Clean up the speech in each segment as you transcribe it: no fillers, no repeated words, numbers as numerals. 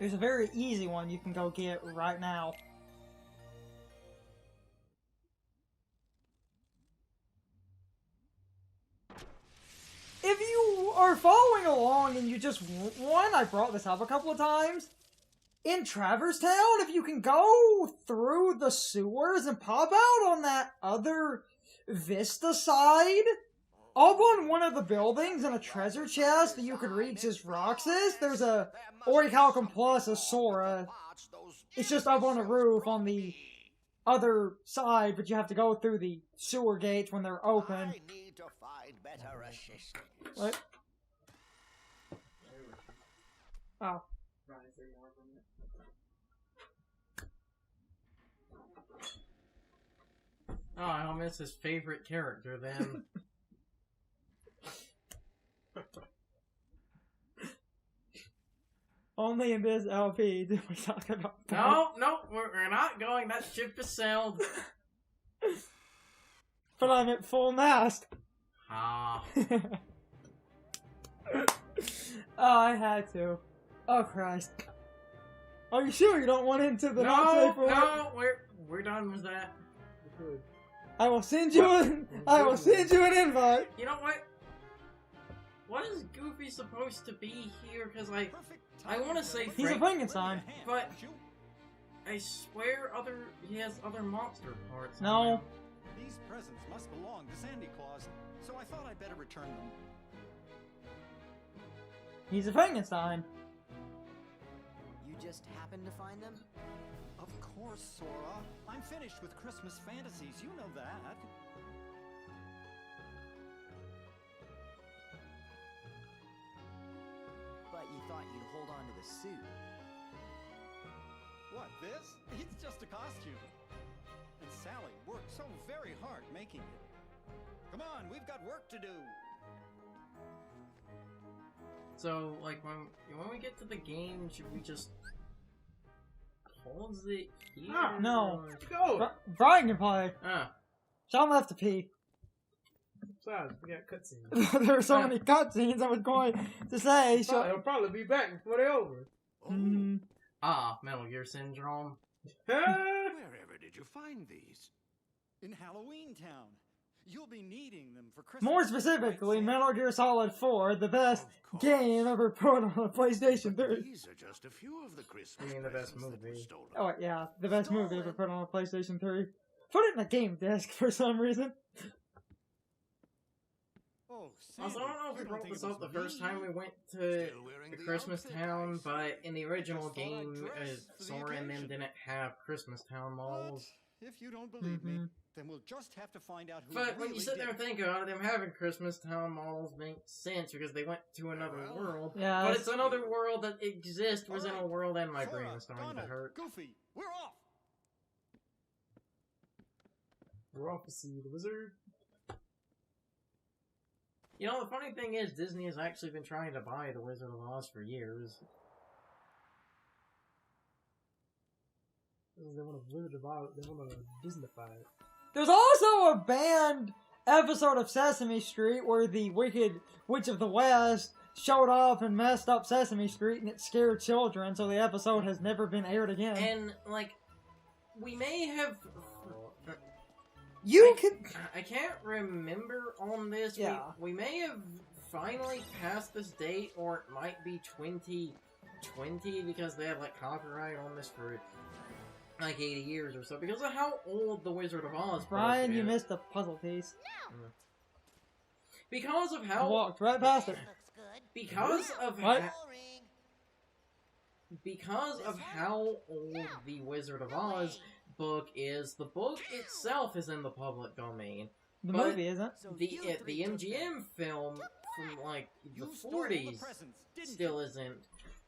There's a very easy one you can go get right now. If you are following along and you just one, I brought this up a couple of times. In Traverse Town, if you can go through the sewers and pop out on that other Vista side, up on one of the buildings in a treasure chest that you could reach as Roxas, there's a Orichalcum plus a Sora. It's just up on a roof on the other side, but you have to go through the sewer gates when they're open. I need to find better assistance. What? Oh. Oh, I'll miss his favorite character then. Only in this LP do we talk about that. No, we're not going. That ship is sailed. But I'm at full mast. Ah. Oh, I had to. Oh, Christ. Are you sure you don't want into the not safe for work? No, we're done with that. I will send you an invite. You know what? What is Goofy supposed to be here? Because I want to say He's a Frankenstein. but I swear he has other monster parts. No. These presents must belong to Sandy Claus, so I thought I'd better return them. He's a Frankenstein. You just happened to find them? Of course, Sora. I'm finished with Christmas fantasies, you know that. But you thought you'd hold on to the suit. What, this? It's just a costume. And Sally worked so very hard making it. Come on, we've got work to do. So, like, when we get to the game, should we just pause it here? Ah, no. Go! Brian can play. Ah. Sean left to pee. Besides, we got cutscenes. There were so many cutscenes I was going to say. He'll probably be back before they're over. Mm. Metal Gear Syndrome. Wherever did you find these? In Halloween Town. You'll be needing them for Christmas. More specifically, Metal Gear Solid 4, the best game ever put on a PlayStation 3. These are just a few of the Christmas I mean, the best presents that were movie. stolen. Oh, yeah, the best movie ever put on a PlayStation 3. Put it in a game disc for some reason. Oh, Also, I don't know if we you brought think this it up the was first me? time we went to Still wearing the the Christmas outfit, Town, I but in the original Just thought I'd game, dress for the Sora and them occasion. didn't have Christmas Town malls. But if you don't believe me, Mhm. then we'll just have to find out who But when really you sit there and did it. think about it, them having Christmas Town malls makes sense because they went to another Well, world. Yeah, But it's another world that exists All within a right, world, and my Sora, brain is starting to Donald, hurt. Goofy, we're off. We're off to see the wizard. You know, the funny thing is, Disney has actually been trying to buy The Wizard of Oz for years. They want to wizard about it. They want to Disneyfy it. There's also a banned episode of Sesame Street where the Wicked Witch of the West showed up and messed up Sesame Street and it scared children, so the episode has never been aired again. And, like, we may have... You can... I can't remember on this. Yeah. We may have finally passed this date, or it might be 2020 because they have, like, copyright on this for, like, 80 years or so. Because of how old The Wizard of Oz Brian, book you is. missed a puzzle piece. Because of I how... walked right past it. Looks good. Because of What? Boring. Because of how old The Wizard of Oz book is, the book itself is in the public domain. The But- movie isn't. So The you three the took MGM film from like the You stole all the 40s presents, didn't still isn't.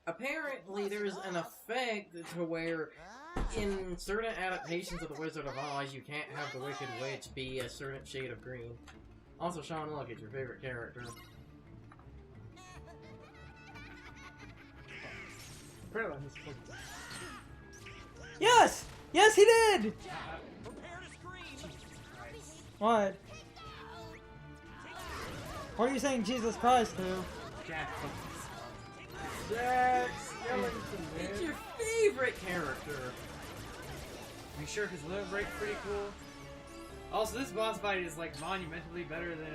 Apparently, there's an effect to where in certain adaptations of The Wizard of Oz, you can't have the Wicked Witch be a certain shade of green. Also, Sean, look, it's your favorite character. Apparently, he's supposed to. Yes! Yes, he did! Prepare to scream. What? What are you saying Jesus Christ to? Jack Skellington, It's man. your Sure. Be sure his limit break's pretty cool. Also, this boss fight is like monumentally better than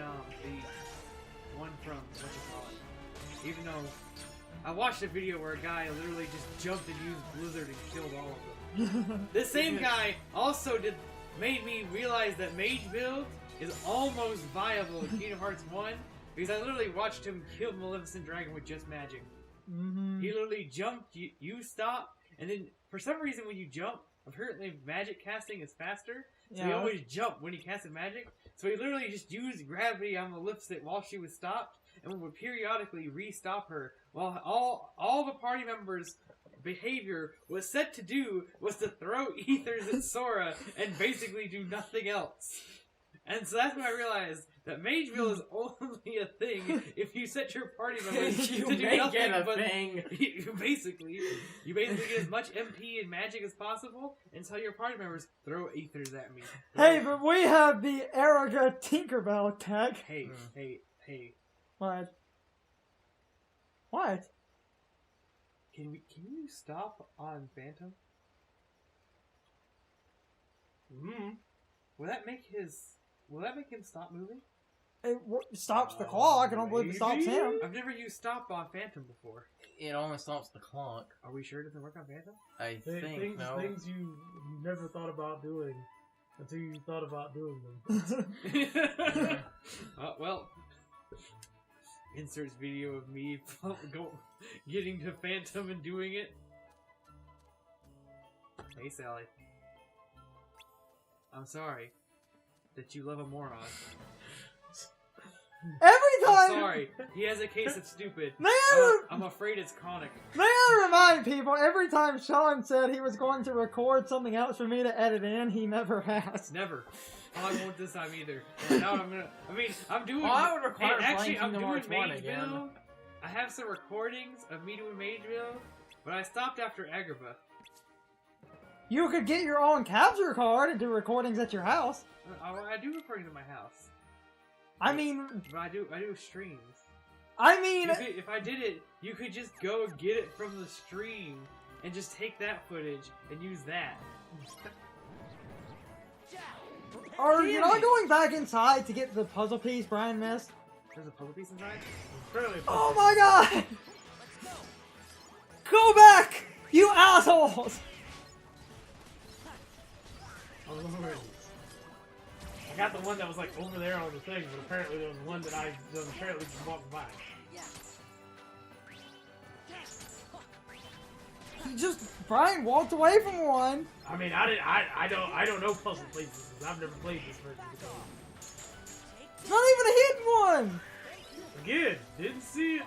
the one from whatchamacallit. Even though I watched a video where a guy literally just jumped and used Blizzard and killed all of them. This same guy also made me realize that Mage build is almost viable in Kingdom Hearts 1 because I literally watched him kill Maleficent Dragon with just magic. Mm-hmm. He literally jumped, you stop, and then for some reason when you jump, apparently magic casting is faster, so he always jumped when he casted magic. So he literally just used gravity on Maleficent while she was stopped, and would periodically re-stop her, while all the party members' behavior was set to do was to throw ethers at Sora and basically do nothing else. And so that's when I realized that Mageville is only a thing if you set your party members You to do make nothing it a but thing. you basically get as much MP and magic as possible and tell your party members throw ethers at me. Hey, but we have the Erica Tinkerbell attack. Hey. What? What? Can you stop on Phantom? Will that make him stop moving? It stops the clock. I don't believe it stops him. I've never used stop on Phantom before. It only stops the clock. Are we sure it doesn't work on Phantom? I think Things, no. things you never thought about doing until you thought about doing them. Well, inserts video of me getting to Phantom and doing it. Hey, Sally. I'm sorry that you love a moron. Every I'm time. sorry. He has a case of stupid. May I I'm afraid it's chronic. May I remind people, every time Sean said he was going to record something else for me to edit in, he never has. Never. Oh, I won't this time either. Now I'm gonna. I mean, I'm doing. Well, I would require actually, playing I'm Kingdom doing Hearts 1 again. Mageville. I have some recordings of me doing Mageville, but I stopped after Agrabah. You could get your own capture card and do recordings at your house. I do recordings at my house, I mean, but I do streams. if If I did it, you could just go and get it from the stream and just take that footage and use that. are you not going back inside to get the puzzle piece Brian missed? There's a puzzle piece inside? Apparently, Oh my god! Go back! You assholes! oh, Lord. I got the one that was like over there on the thing, but apparently there was one that I was apparently just walking by. Brian walked away from one. I mean, I don't know puzzle places. I've never played this version before. Not even a hidden one! Again, didn't see it.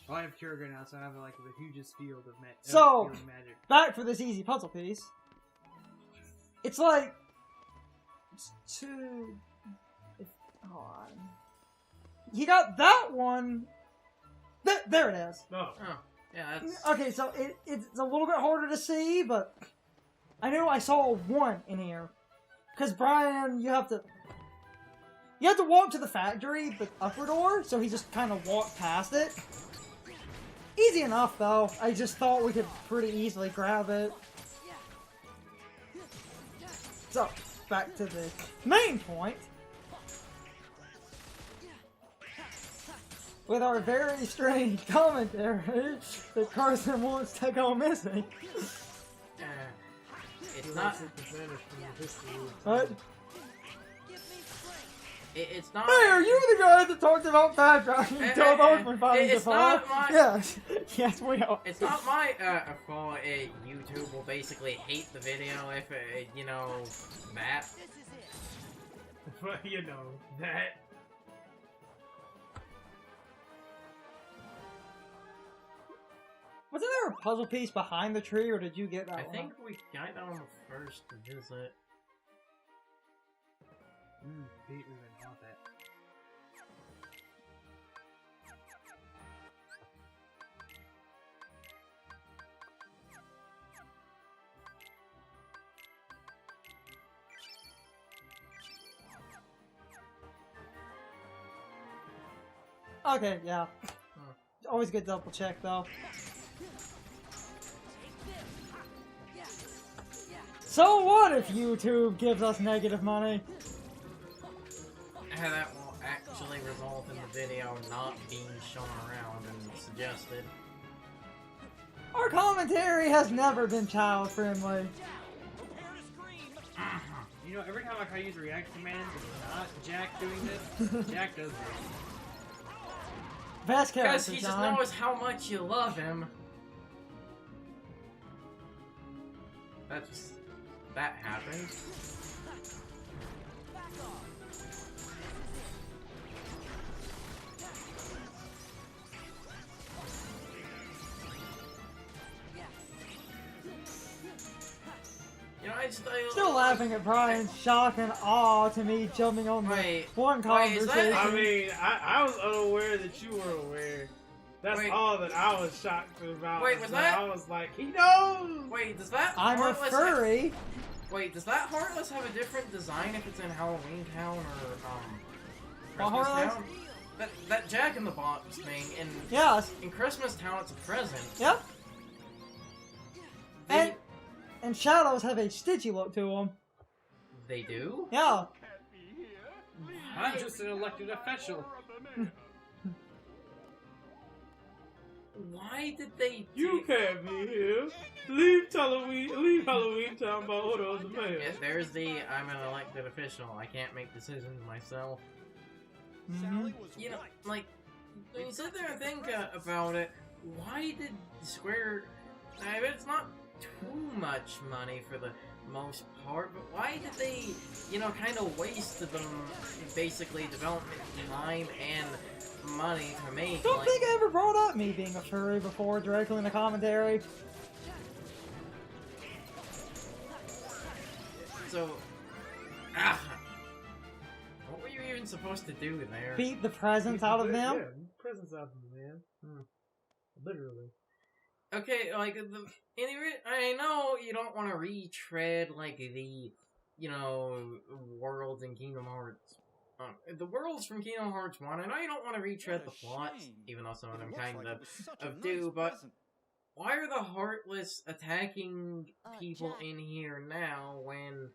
Well, I have Kurgan now, so I have like the hugest field of So- field of magic. Back for this easy puzzle piece. It's like... It's two... Hold on. He got that one... There it is. No. Oh, yeah, that's... Okay, so it's a little bit harder to see, but I know I saw one in here. Because Brian, you have to walk to the factory, the upper door, so he just kind of walked past it. Easy enough, though. I just thought we could pretty easily grab it. So, back to the main point. With our very strange commentary that Carson wants to go missing. It's not... What? It's not... Hey, are you the guy that talked about Patrick and told Oakman finally to it's fall? not my- Yes. Yes, we are. It's not my fault YouTube will basically hate the video if, you know, that. But you know that. Wasn't there a puzzle piece behind the tree, or did you get that I one? think we got that on the first visit. Pete, we didn't want that. Okay, yeah. Always good double check though. So what if YouTube gives us negative money? That will actually result in the video not being shown around and suggested. Our commentary has never been child friendly. You know, every time I try to use react commands, it's not Jack doing this. Jack does this. Best Because character, he just John. knows how much you love him. That happened. You know, Still laughing at Brian's shock and awe to me jumping on the Wait, one is conversation. that- I mean, I was unaware that you were aware. That's Wait. all that I was shocked about. Wait, was that- I was like, he knows! Wait, does that I'm a Heartless furry. Wait, does that Heartless have a different design if it's in Halloween Town or What Christmas Heartless? Town? That Jack in the Box thing Yes. in Christmas Town, it's a present. Yep. They, And shadows have a stitchy look to them. they do? Yeah. I'm just an elected official. Why did they? You can't be here. Leave Halloween Town by order of the mayor. Yeah, there's the I'm an elected official. I can't make decisions myself. Sally was You know, right. like when you sit there and think about it, why did Square? I bet it's not too much money for the most part, but why did they, you know, kind of waste them basically development time and money to make? Don't like, think I ever brought up me being a furry before directly in the commentary. So, what were you even supposed to do there? Beat the presents out of them. Yeah, presents out of them, man. Literally. Okay, like I know you don't want to retread like the, you know, worlds in Kingdom Hearts. The worlds from Kingdom Hearts 1. I know you don't want to retread the plots, even though some of them kind of do. But why are the Heartless attacking people in here now when,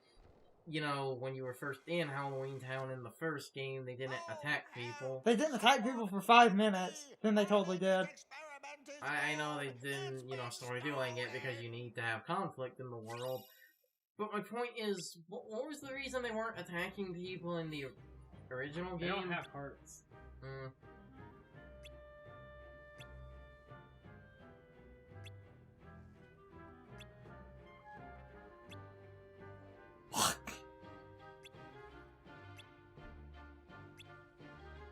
you know, when you were first in Halloween Town in the first game, they didn't attack people? They didn't attack people for 5 minutes. Then they totally did. I know they didn't, you know, start doing it because you need to have conflict in the world. But my point is, what was the reason they weren't attacking people in the original They game? don't have hearts. Mm.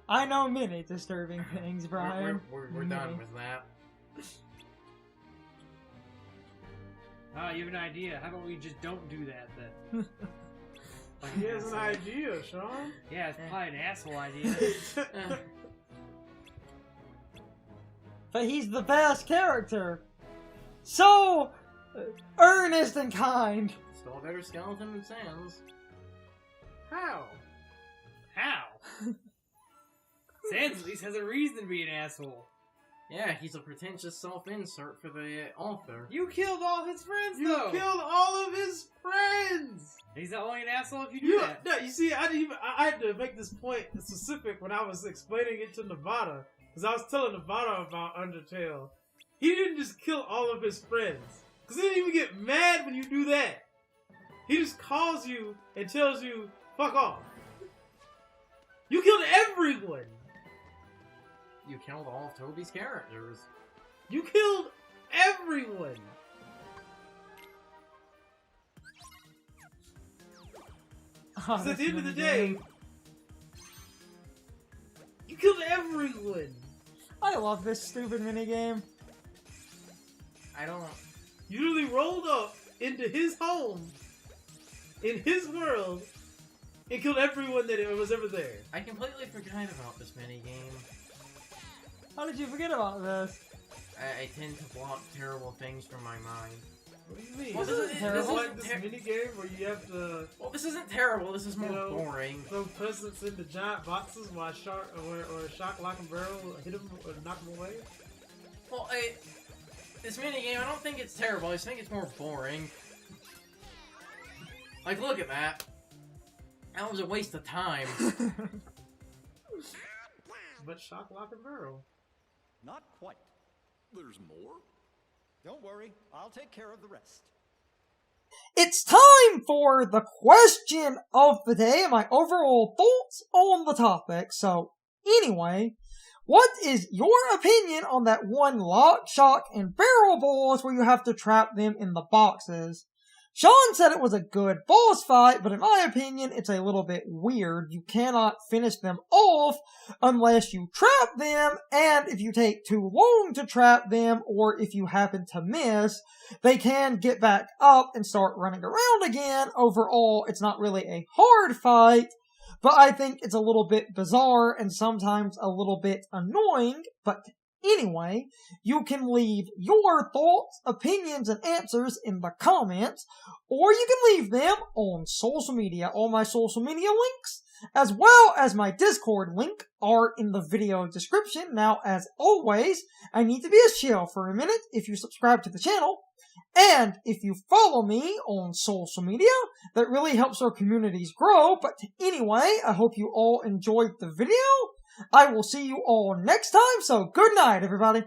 I know many disturbing things, Brian. We're done with that. Ah, you have an idea. How about we just don't do that then? Like He an has an asshole. idea, Sean. Yeah, it's probably an asshole idea. But he's the best character. So earnest and kind. Still a better skeleton than Sans. How? How? Sans at least has a reason to be an asshole. Yeah, he's a pretentious self-insert for the author. You killed all his friends, You though! killed all of his friends! He's not only an asshole if you do You, that. no, you see, I had to make this point specific when I was explaining it to Nevada. Because I was telling Nevada about Undertale. He didn't just kill all of his friends. Because he didn't even get mad when you do that. He just calls you and tells you, fuck off. You killed everyone! You killed all of Toby's characters. You killed everyone! Oh, Because at the this end of the minigame. day, you killed everyone! I love this stupid minigame. I don't... You literally rolled up into his home, in his world, and killed everyone that was ever there. I completely forgot about this minigame. How did you forget about this? I tend to block terrible things from my mind. What do you mean? Well, this isn't It's terrible. like this mini game where you have to This isn't terrible. This is more You know, boring. throw presents into giant boxes while Shock Lock and Barrel hit them or knock them away. Well, this minigame, I don't think it's terrible. I just think it's more boring. Like, look at that. That was a waste of time. But Shock Lock and Barrel. Not quite. There's more? Don't worry, I'll take care of the rest. It's time for the question of the day and my overall thoughts on the topic. So, anyway, what is your opinion on that one Lock, Shock, and Barrel boss where you have to trap them in the boxes? Sean said it was a good boss fight, but in my opinion, it's a little bit weird. You cannot finish them off unless you trap them, and if you take too long to trap them, or if you happen to miss, they can get back up and start running around again. Overall, it's not really a hard fight, but I think it's a little bit bizarre and sometimes a little bit annoying, but anyway, you can leave your thoughts, opinions, and answers in the comments, or you can leave them on social media. All my social media links, as well as my Discord link, are in the video description. Now, as always, I need to be a shill for a minute if you subscribe to the channel, and if you follow me on social media. That really helps our communities grow. But anyway, I hope you all enjoyed the video. I will see you all next time, so good night, everybody.